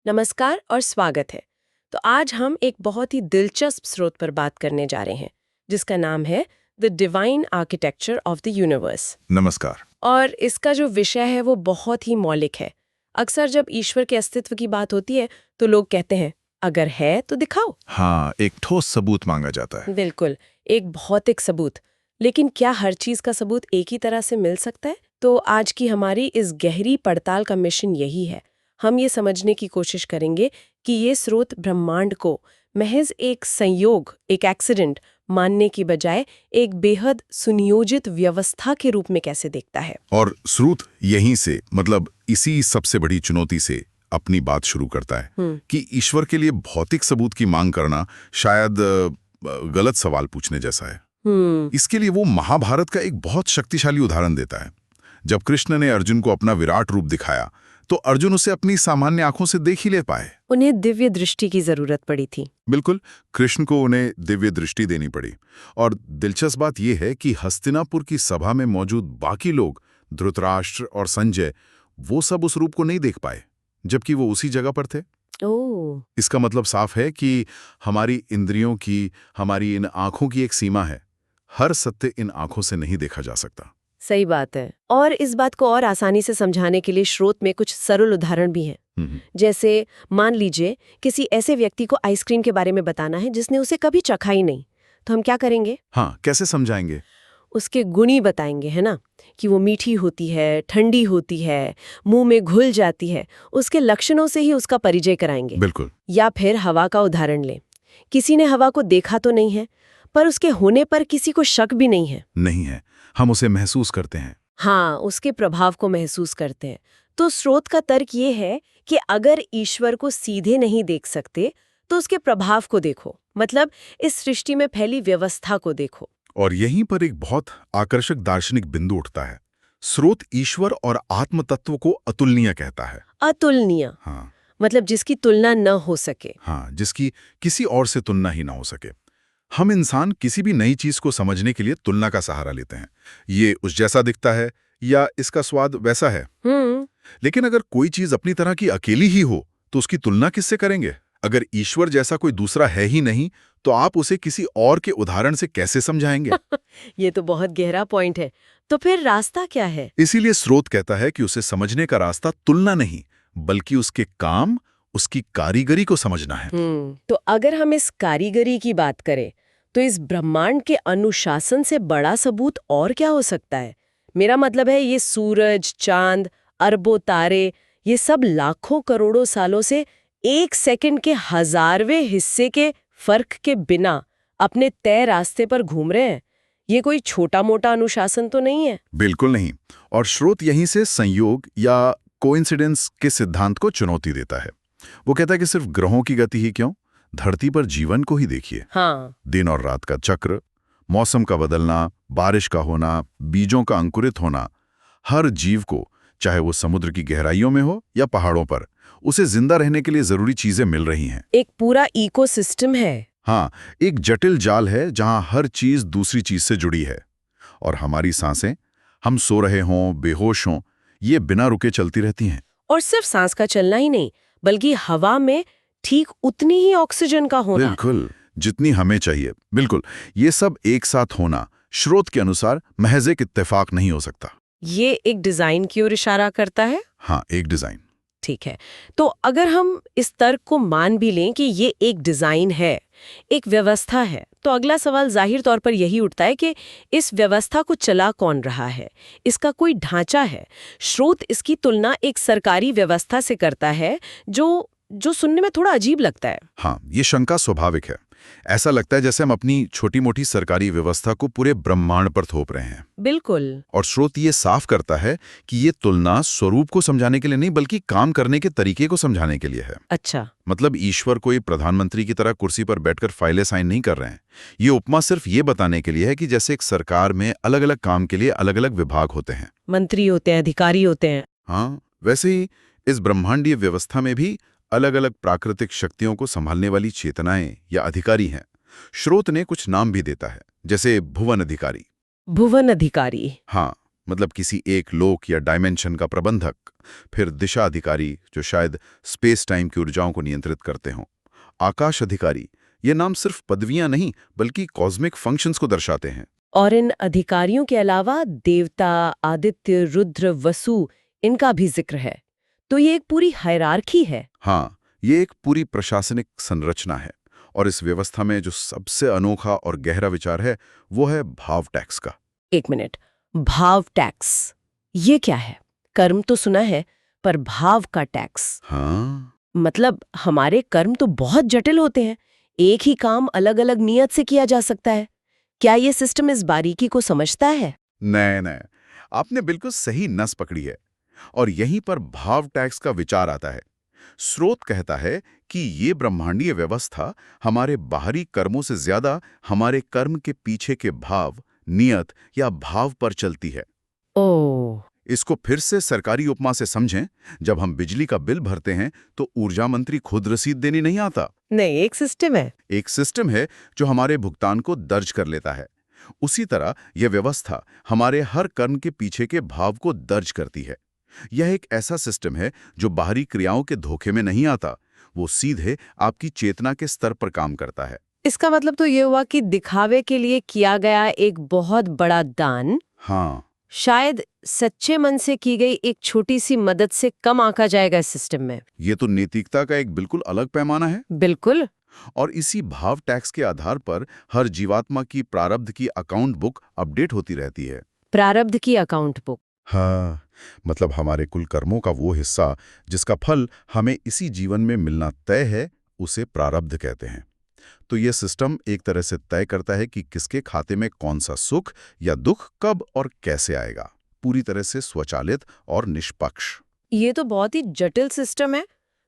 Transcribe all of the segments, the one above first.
नमस्कार और स्वागत है। तो आज हम एक बहुत ही दिलचस्प स्रोत पर बात करने जा रहे हैं जिसका नाम है the divine architecture of the universe. नमस्कार। और इसका जो विषय है वो बहुत ही मौलिक है। अक्सर जब ईश्वर के अस्तित्व की बात होती है तो लोग कहते हैं अगर है तो दिखाओ। हाँ, एक ठोस सबूत मांगा जाता है। बिल्कुल, एक भौतिक सबूत। लेकिन क्या हर चीज का सबूत एक ही तरह से मिल सकता है? तो आज की हमारी इस गहरी पड़ताल का मिशन यही है। हम ये समझने की कोशिश करेंगे कि ये स्रोत ब्रह्मांड को महज एक संयोग, एक एक्सीडेंट मानने की बजाय एक बेहद सुनियोजित व्यवस्था के रूप में कैसे देखता है। और स्रोत यहीं से, मतलब इसी सबसे बड़ी चुनौती से अपनी बात शुरू करता है कि ईश्वर के लिए भौतिक सबूत की मांग करना शायद गलत सवाल पूछने जैसा है। इसके लिए वो महाभारत का एक बहुत शक्तिशाली उदाहरण देता है। जब कृष्ण ने अर्जुन को अपना विराट रूप दिखाया तो अर्जुन उसे अपनी सामान्य आंखों से देख ही ले पाए। उन्हें दिव्य दृष्टि की जरूरत पड़ी थी। बिल्कुल, कृष्ण को उन्हें दिव्य दृष्टि देनी पड़ी। और दिलचस्प बात यह है कि हस्तिनापुर की सभा में मौजूद बाकी लोग, धृतराष्ट्र और संजय, वो सब उस रूप को नहीं देख पाए, जबकि वो उसी जगह पर थे। ओह, इसका मतलब साफ है कि हमारी इंद्रियों की, हमारी इन आंखों की एक सीमा है। हर सत्य इन आंखों से नहीं देखा जा सकता। सही बात है। और इस बात को और आसानी से समझाने के लिए स्रोत में कुछ सरल उदाहरण भी हैं। जैसे मान लीजिए किसी ऐसे व्यक्ति को आइसक्रीम के बारे में बताना है जिसने उसे कभी चखा ही नहीं, तो हम क्या करेंगे? हाँ, कैसे समझाएंगे? उसके गुण ही बताएंगे, है ना, कि वो मीठी होती है, ठंडी होती है, मुंह में घुल जाती है। उसके लक्षणों से ही उसका परिचय कराएंगे। बिल्कुल। या फिर हवा का उदाहरण लें। किसी ने हवा को देखा तो नहीं है, पर उसके होने पर किसी को शक भी नहीं है। नहीं है, हम उसे महसूस करते हैं। हाँ, उसके प्रभाव को महसूस करते हैं। तो स्रोत का तर्क ये है कि अगर ईश्वर को सीधे नहीं देख सकते तो उसके प्रभाव को देखो, मतलब इस सृष्टि में फैली व्यवस्था को देखो। और यहीं पर एक बहुत आकर्षक दार्शनिक बिंदु उठता है। स्रोत ईश्वर और आत्म तत्व को अतुलनीय कहता है। अतुलनीय, हाँ, मतलब जिसकी तुलना न हो सके। हाँ, जिसकी किसी और से तुलना ही ना हो सके। हम इंसान किसी भी नई चीज को समझने के लिए तुलना का सहारा लेते हैं। ये उस जैसा दिखता है या इसका स्वाद वैसा है। लेकिन अगर कोई चीज अपनी तरह की अकेली ही हो तो उसकी तुलना किससे करेंगे? अगर ईश्वर जैसा कोई दूसरा है ही नहीं तो आप उसे किसी और के उदाहरण से कैसे समझाएंगे? ये तो बहुत गहरा पॉइंट है। तो फिर रास्ता क्या है? इसीलिए स्रोत कहता है कि उसे समझने का रास्ता तुलना नहीं, बल्कि उसके काम, उसकी कारीगरी को समझना है। तो अगर हम इस कारीगरी की बात करें तो इस ब्रह्मांड के अनुशासन से बड़ा सबूत और क्या हो सकता है? मेरा मतलब है, ये सूरज, चांद, अरबों तारे, ये सब लाखों करोड़ों सालों से एक सेकंड के हजारवें हिस्से के फर्क के बिना अपने तय रास्ते पर घूम रहे हैं। ये कोई छोटा मोटा अनुशासन तो नहीं है। बिल्कुल नहीं। और स्रोत यहीं से संयोग या कोइंसिडेंस के सिद्धांत को चुनौती देता है। वो कहता है कि सिर्फ ग्रहों की गति ही क्यों, धरती पर जीवन को ही देखिए। हाँ, दिन और रात का चक्र, मौसम का बदलना, बारिश का होना, बीजों का अंकुरित होना, हर जीव को, चाहे वो समुद्र की गहराइयों में हो या पहाड़ों पर, उसे जिंदा रहने के लिए जरूरी चीजें मिल रही हैं। एक पूरा इकोसिस्टम है। हाँ, एक जटिल जाल है जहां हर चीज दूसरी चीज से जुड़ी है। और हमारी सांसें, हम सो रहे हों, बेहोश हों, ये बिना रुके चलती रहती हैं। और सिर्फ सांस का चलना ही नहीं, बल्कि हवा में ठीक उतनी ही ऑक्सीजन का होना। बिल्कुल, जितनी हमें चाहिए। बिल्कुल, ये सब एक साथ होना स्रोत के अनुसार महज एक इत्तेफाक नहीं हो सकता। ये एक डिजाइन की ओर इशारा करता है। हाँ, एक डिजाइन। ठीक है, तो अगर हम इस तर्क को मान भी लें कि ये एक डिजाइन है, एक व्यवस्था है, तो अगला सवाल जाहिर तौर पर यही उठता है कि इस व्यवस्था को चला कौन रहा है? इसका कोई ढांचा है? स्रोत इसकी तुलना एक सरकारी व्यवस्था से करता है जो सुनने में थोड़ा अजीब लगता है। हाँ, ये शंका स्वाभाविक है। ऐसा लगता है जैसे हम अपनी छोटी मोटी सरकारी व्यवस्था को पूरे ब्रह्मांड पर थोप रहे हैं। बिल्कुल। और स्रोत ये साफ करता है कि ये तुलना स्वरूप को समझाने के लिए नहीं, बल्कि काम करने के तरीके को समझाने के लिए है। अच्छा, मतलब ईश्वर कोई प्रधानमंत्री की तरह कुर्सी पर बैठकर फाइलें साइन नहीं कर रहे हैं। ये उपमा सिर्फ ये बताने के लिए है कि जैसे एक सरकार में अलग अलग काम के लिए अलग अलग विभाग होते हैं, मंत्री होते हैं, अधिकारी होते हैं। हाँ, वैसे ही इस ब्रह्मांडीय व्यवस्था में भी अलग अलग प्राकृतिक शक्तियों को संभालने वाली चेतनाएं या अधिकारी हैं। स्रोत ने कुछ नाम भी देता है, जैसे भुवन अधिकारी। भुवन अधिकारी। हाँ, मतलब किसी एक लोक या डायमेंशन का प्रबंधक, फिर दिशा अधिकारी जो शायद स्पेस टाइम की ऊर्जाओं को नियंत्रित करते हों, आकाश अधिकारी, ये नाम सिर्फ पदवियां नहीं बल्कि कॉस्मिक फंक्शंस को दर्शाते हैं। और इन अधिकारियों के अलावा देवता, आदित्य, रुद्र, वसु, इनका भी जिक्र है। तो ये एक पूरी हायरार्की है। हाँ, ये एक पूरी प्रशासनिक संरचना है और इस व्यवस्था में जो सबसे अनोखा और गहरा विचार है वो है भाव टैक्स का। एक मिनट, भाव टैक्स ये क्या है? कर्म तो सुना है, पर भाव का टैक्स हाँ, मतलब हमारे कर्म तो बहुत जटिल होते हैं। एक ही काम अलग अलग नियत से किया जा सकता है। क्या ये सिस्टम इस बारीकी को समझता है? नहीं, आपने बिल्कुल सही नस पकड़ी है। और यहीं पर भाव टैक्स का विचार आता है। स्रोत कहता है कि ये ब्रह्मांडीय व्यवस्था हमारे बाहरी कर्मों से ज्यादा हमारे कर्म के पीछे के भाव, नियत या भाव पर चलती है। ओह, इसको फिर से सरकारी उपमा से समझें। जब हम बिजली का बिल भरते हैं तो ऊर्जा मंत्री खुद रसीद देने नहीं आता। नहीं, एक सिस्टम है। एक सिस्टम है जो हमारे भुगतान को दर्ज कर लेता है। उसी तरह यह व्यवस्था हमारे हर कर्म के पीछे के भाव को दर्ज करती है। यह एक ऐसा सिस्टम है जो बाहरी क्रियाओं के धोखे में नहीं आता, वो सीधे आपकी चेतना के स्तर पर काम करता है। इसका मतलब तो ये हुआ कि दिखावे के लिए किया गया एक बहुत बड़ा दान हाँ, शायद सच्चे मन से की गई एक छोटी सी मदद से कम आंका जाएगा इस सिस्टम में। ये तो नैतिकता का एक बिल्कुल अलग पैमाना है। बिल्कुल। और इसी भाव टैक्स के आधार पर हर जीवात्मा की प्रारब्ध की अकाउंट बुक अपडेट होती रहती है। प्रारब्ध की अकाउंट बुक? हाँ, मतलब हमारे कुल कर्मों का वो हिस्सा जिसका फल हमें इसी जीवन में मिलना तय है, उसे प्रारब्ध कहते हैं। तो ये सिस्टम एक तरह से तय करता है कि किसके खाते में कौन सा सुख या दुख कब और कैसे आएगा, पूरी तरह से स्वचालित और निष्पक्ष। ये तो बहुत ही जटिल सिस्टम है।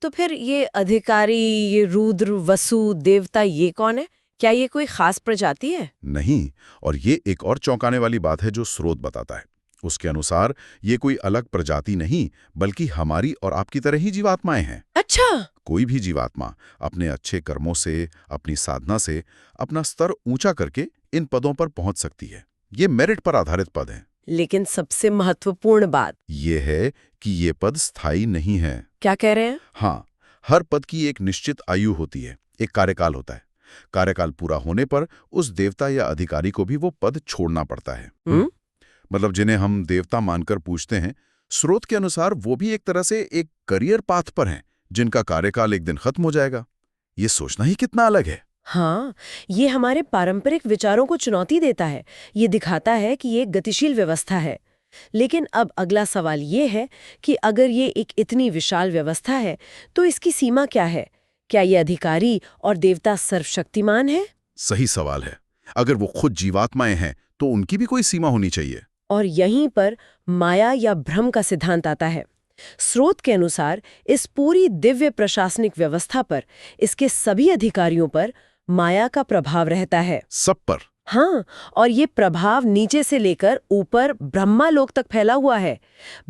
तो फिर ये अधिकारी, ये रुद्र, वसु, देवता, ये कौन है? क्या ये कोई खास प्रजाति है? नहीं, और ये एक और चौंकाने वाली बात है जो स्रोत बताता है। उसके अनुसार ये कोई अलग प्रजाति नहीं बल्कि हमारी और आपकी तरह ही जीवात्माएं हैं। अच्छा। कोई भी जीवात्मा अपने अच्छे कर्मों से, अपनी साधना से अपना स्तर ऊंचा करके इन पदों पर पहुंच सकती है। ये मेरिट पर आधारित पद हैं। लेकिन सबसे महत्वपूर्ण बात ये है कि ये पद स्थायी नहीं है। क्या कह रहे हैं? हाँ, हर पद की एक निश्चित आयु होती है, एक कार्यकाल होता है। कार्यकाल पूरा होने पर उस देवता या अधिकारी को भी वो पद छोड़ना पड़ता है। मतलब जिन्हें हम देवता मानकर पूछते हैं, स्रोत के अनुसार वो भी एक तरह से एक करियर पाथ पर हैं, जिनका कार्यकाल एक दिन खत्म हो जाएगा। ये सोचना ही कितना अलग है। हाँ, ये हमारे पारंपरिक विचारों को चुनौती देता है। ये दिखाता है कि ये एक गतिशील व्यवस्था है। लेकिन अब अगला सवाल ये है कि अगर ये एक इतनी विशाल व्यवस्था है, तो इसकी सीमा क्या है? क्या ये अधिकारी और देवता सर्वशक्तिमान है? सही सवाल है। अगर वो खुद जीवात्माएं हैं, तो उनकी भी कोई सीमा होनी चाहिए। और यहीं पर माया या भ्रम का सिद्धांत आता है। स्रोत के अनुसार इस पूरी दिव्य प्रशासनिक व्यवस्था पर, इसके सभी अधिकारियों पर माया का प्रभाव रहता है। सब पर? हाँ, और ये प्रभाव नीचे से लेकर ऊपर ब्रह्मालोक तक फैला हुआ है।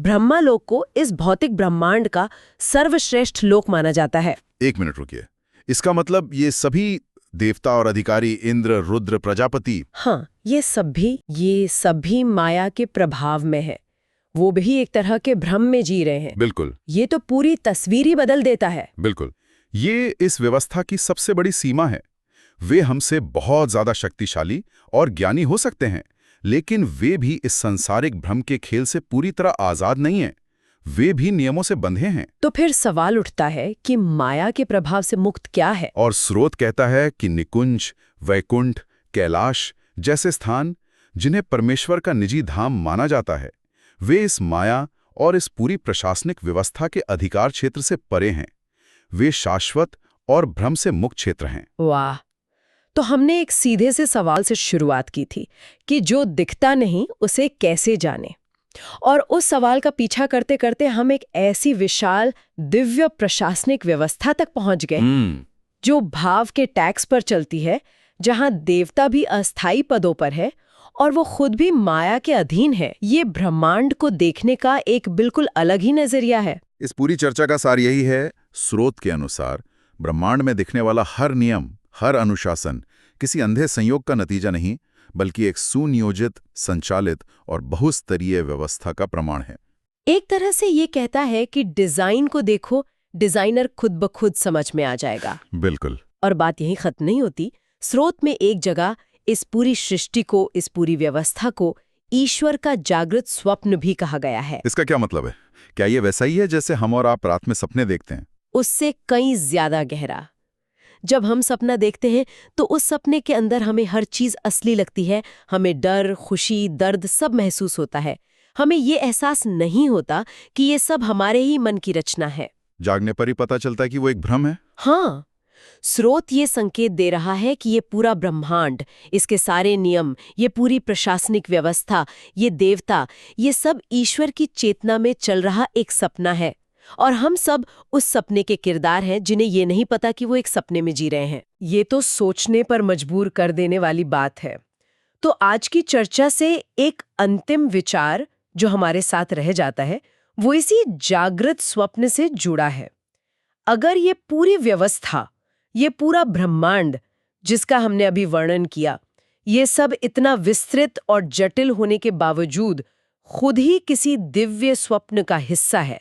ब्रह्मालोक को इस भौतिक ब्रह्मांड का सर्वश्रेष्ठ लोक माना जाता है। एक मिनट रुकिए। इसका मतलब ये सभी देवता और अधिकारी, इंद्र, रुद्र, प्रजापति, हाँ, ये सभी माया के प्रभाव में है। वो भी एक तरह के भ्रम में जी रहे हैं। बिल्कुल। ये तो पूरी तस्वीर ही बदल देता है। बिल्कुल, ये इस व्यवस्था की सबसे बड़ी सीमा है। वे हमसे बहुत ज्यादा शक्तिशाली और ज्ञानी हो सकते हैं, लेकिन वे भी इस सांसारिक भ्रम के खेल से पूरी तरह आजाद नहीं हैं। वे भी नियमों से बंधे हैं। तो फिर सवाल उठता है कि माया के प्रभाव से मुक्त क्या है? और स्रोत कहता है कि निकुंज, वैकुंठ, कैलाश जैसे स्थान, जिन्हें परमेश्वर का निजी धाम माना जाता है, वे इस माया और इस पूरी प्रशासनिक व्यवस्था के अधिकार क्षेत्र से परे हैं। वे शाश्वत और भ्रम से मुक्त क्षेत्र हैं। वाह! तो हमने एक सीधे से सवाल से शुरुआत की थी कि जो दिखता नहीं उसे कैसे जाने, और उस सवाल का पीछा करते करते हम एक ऐसी विशाल दिव्य प्रशासनिक व्यवस्था तक पहुंच गए जो भाव के टैक्स पर चलती है, जहां देवता भी अस्थायी पदों पर है और वो खुद भी माया के अधीन है। ये ब्रह्मांड को देखने का एक बिल्कुल अलग ही नजरिया है। इस पूरी चर्चा का सार यही है, स्रोत के अनुसार ब्रह्मांड में दिखने वाला हर नियम, हर अनुशासन किसी अंधे संयोग का नतीजा नहीं, बल्कि एक सुनियोजित, संचालित और बहुस्तरीय व्यवस्था का प्रमाण है। एक तरह से ये कहता है कि डिजाइन को देखो, डिजाइनर खुद ब खुद समझ में आ जाएगा। बिल्कुल। और बात यहीं खत्म नहीं होती। स्रोत में एक जगह इस पूरी सृष्टि को, इस पूरी व्यवस्था को ईश्वर का जागृत स्वप्न भी कहा गया है। इसका क्या मतलब है? क्या ये वैसा ही है जैसे हम और आप रात में सपने देखते हैं? उससे कई ज्यादा गहरा। जब हम सपना देखते हैं तो उस सपने के अंदर हमें हर चीज असली लगती है। हमें डर, खुशी, दर्द सब महसूस होता है। हमें ये एहसास नहीं होता कि ये सब हमारे ही मन की रचना है। जागने पर ही पता चलता है कि वो एक भ्रम है। हाँ, स्रोत ये संकेत दे रहा है कि ये पूरा ब्रह्मांड, इसके सारे नियम, ये पूरी प्रशासनिक व्यवस्था, ये देवता, ये सब ईश्वर की चेतना में चल रहा एक सपना है। और हम सब उस सपने के किरदार हैं जिन्हें ये नहीं पता कि वो एक सपने में जी रहे हैं। ये तो सोचने पर मजबूर कर देने वाली बात है। तो आज की चर्चा से एक अंतिम विचार जो हमारे साथ रह जाता है, वो इसी जागृत स्वप्न से जुड़ा है। अगर ये पूरी व्यवस्था, ये पूरा ब्रह्मांड जिसका हमने अभी वर्णन किया, ये सब इतना विस्तृत और जटिल होने के बावजूद खुद ही किसी दिव्य स्वप्न का हिस्सा है,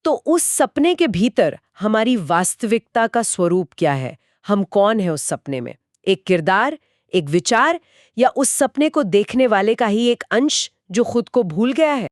तो उस सपने के भीतर हमारी वास्तविकता का स्वरूप क्या है? हम कौन है उस सपने में? एक किरदार, एक विचार, या उस सपने को देखने वाले का ही एक अंश जो खुद को भूल गया है?